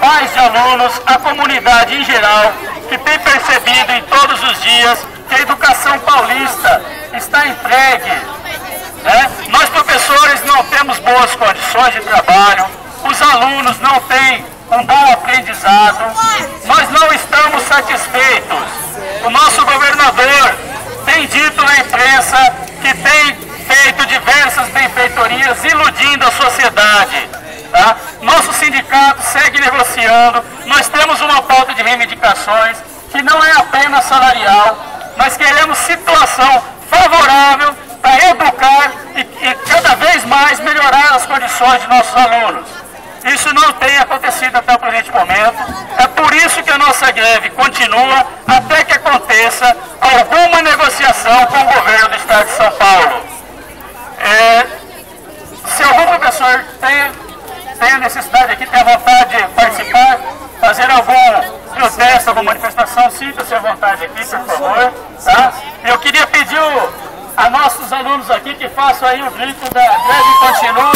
pais de alunos, a comunidade em geral, que tem percebido em todos os dias que a educação paulista está entregue. Nós, professores, não temos boas condições de trabalho, os alunos não têm um bom aprendizado, nós não estamos satisfeitos. O nosso governador tem dito na imprensa que tem feito diversas benfeitorias iludindo a sociedade. Nosso sindicato segue negociando, nós temos uma pauta de reivindicações que não é apenas salarial, nós queremos situação favorável para educar e cada vez mais melhorar as condições de nossos alunos. Isso não tem acontecido até o presente momento, é por isso que a nossa greve continua até que aconteça alguma negociação com o governo do Estado de São Paulo. Se algum professor tem a necessidade aqui, tem a vontade de participar, fazer algum protesto, alguma manifestação, sinta-se à vontade aqui, por favor. Eu queria pedir a nossos alunos aqui que façam aí o grito da greve continua.